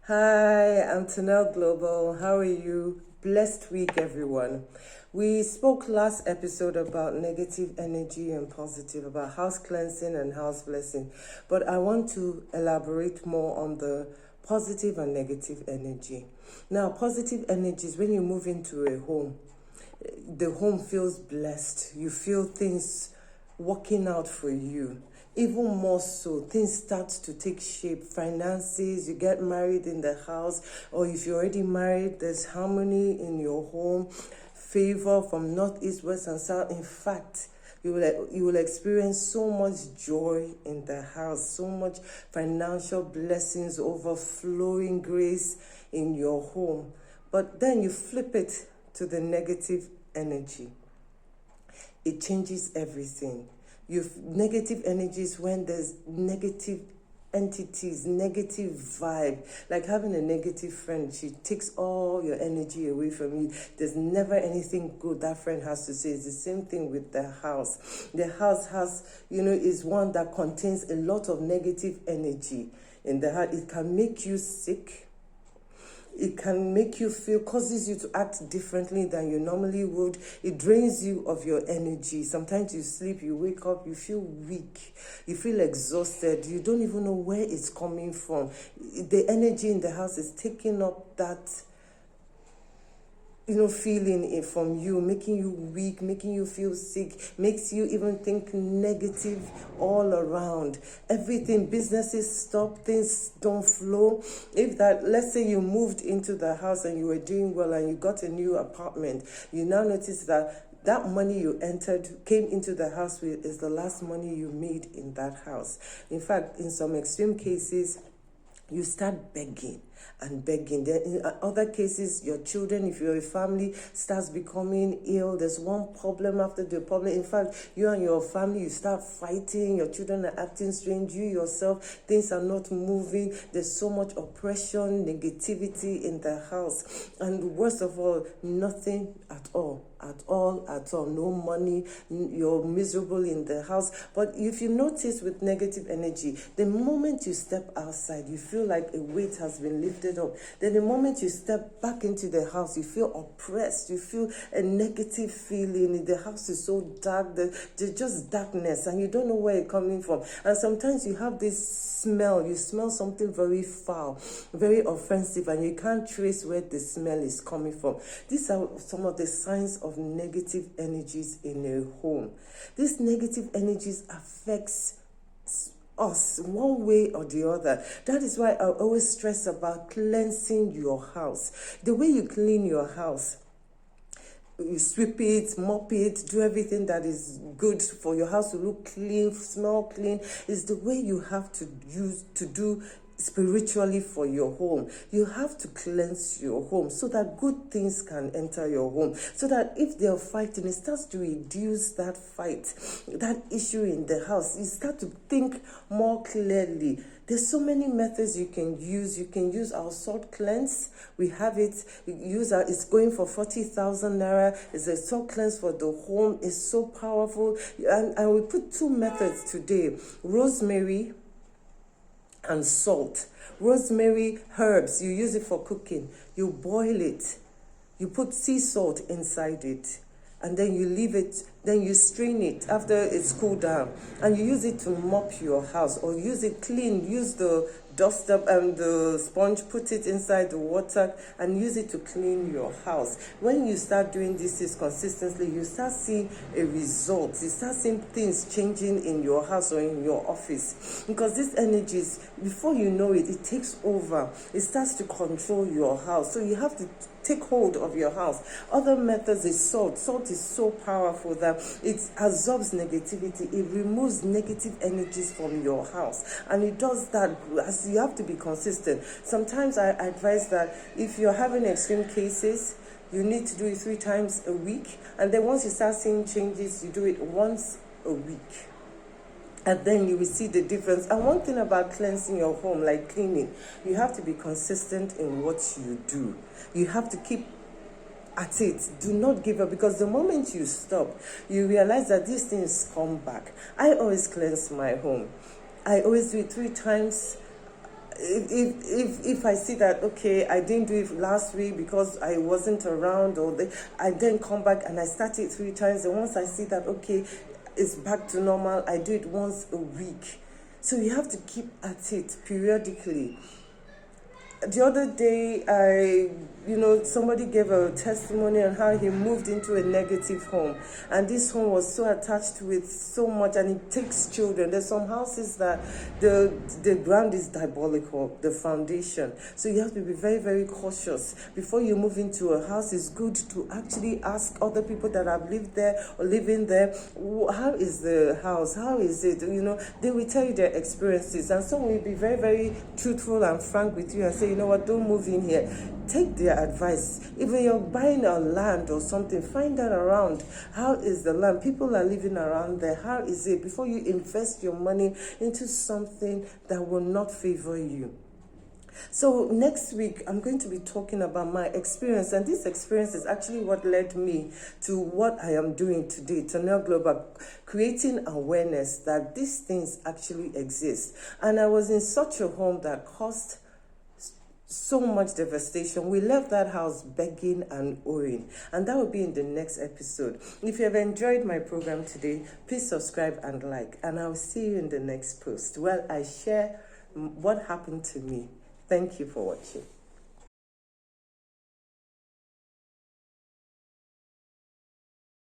Hi, I'm Tanel Global. How are you? Blessed week, everyone. We spoke last episode about negative energy and positive, about house cleansing and house blessing. But I want to elaborate more on the positive and negative energy. Now, positive energy is when you move into a home. The home feels blessed. You feel things working out for you. Even more so, things start to take shape. Finances, you get married in the house, or if you're already married, there's harmony in your home, favor from north, east, west, and south. In fact, you will experience so much joy in the house, so much financial blessings, overflowing grace in your home. But then you flip it to the negative energy. It changes everything. Negative energies when there's negative entities, negative vibe, like having a negative friend. She takes all your energy away from you. There's never anything good that friend has to say. It's the same thing with the house. The house has, is one that contains a lot of negative energy in the heart. It can make you sick. It can make you causes you to act differently than you normally would. It drains you of your energy. Sometimes you sleep, you wake up, you feel weak, you feel exhausted. You don't even know where it's coming from. The energy in the house is taking up that feeling it from you, making you weak, making you feel sick, makes you even think negative all around. Everything, businesses stop, things don't flow. If that, let's say you moved into the house and you were doing well and you got a new apartment, you now notice that money you came into the house with is the last money you made in that house. In fact, in some extreme cases, you start begging and begging. Then in other cases, your children, if you're a family, starts becoming ill. There's one problem after the problem. In fact, you and your family, you start fighting. Your children are acting strange. You yourself, things are not moving. There's so much oppression, negativity in the house. And worst of all, nothing at all. No money, you're miserable in the house. But if you notice with negative energy, the moment you step outside, you feel like a weight has been lifted up. Then the moment you step back into the house, you feel oppressed, you feel a negative feeling. The house is so dark, there's just darkness, and you don't know where it's coming from. And sometimes you have this smell, you smell something very foul, very offensive, and you can't trace where the smell is coming from. These are some of the signs of negative energies in a home. These negative energies affects us one way or the other. That is why I always stress about cleansing your house. The way you clean your house, you sweep it, mop it, do everything that is good for your house to look clean, smell clean, is the way you have to do spiritually for your home. You have to cleanse your home so that good things can enter your home. So that if they're fighting, it starts to reduce that fight, that issue in the house. You start to think more clearly. There's so many methods you can use. You can use our salt cleanse. We have it. It's going for 40,000 naira. It's a salt cleanse for the home. It's so powerful. And we put two methods today: rosemary and salt. Rosemary herbs, you use it for cooking. You boil it. You put sea salt inside it. And then you leave it, then you strain it after it's cooled down. And you use it to mop your house, or use it clean. Use the duster and the sponge, put it inside the water and use it to clean your house. When you start doing this consistently, you start seeing a result. You start seeing things changing in your house or in your office. Because these energies, before you know it, it takes over. It starts to control your house. So you have to take hold of your house. Other methods is salt. Salt is so powerful that it absorbs negativity. It removes negative energies from your house. And it does that as you have to be consistent. Sometimes I advise that if you're having extreme cases, you need to do it 3 times a week. And then once you start seeing changes, you do it once a week. And then you will see the difference. And one thing about cleansing your home, like cleaning, you have to be consistent in what you do. You have to keep at it. Do not give up, because the moment you stop, you realize that these things come back. I always cleanse my home. I always do it 3 times if I see that, okay, I didn't do it last week because I wasn't around, I then come back and I start it 3 times, and once I see that, okay, it's back to normal, I do it once a week. So you have to keep at it periodically. The other day, somebody gave a testimony on how he moved into a negative home, and this home was so attached with so much, and it takes children. There's some houses that the ground is diabolical, the foundation. So you have to be very, very cautious before you move into a house. It's good to actually ask other people that have lived there or living there, how is the house? How is it? They will tell you their experiences, and some will be very, very truthful and frank with you and say, you know what, don't move in here. Take their advice. Even you're buying a land or something, find out around. How is the land? People are living around there. How is it? Before you invest your money into something that will not favor you. So next week, I'm going to be talking about my experience, and this experience is actually what led me to what I am doing today, Tonel Global, creating awareness that these things actually exist. And I was in such a home that caused so much devastation. We left that house begging and owing, and that will be in the next episode. If you have enjoyed my program today, please subscribe and like, and I'll see you in the next post where I share what happened to me. Thank you for watching.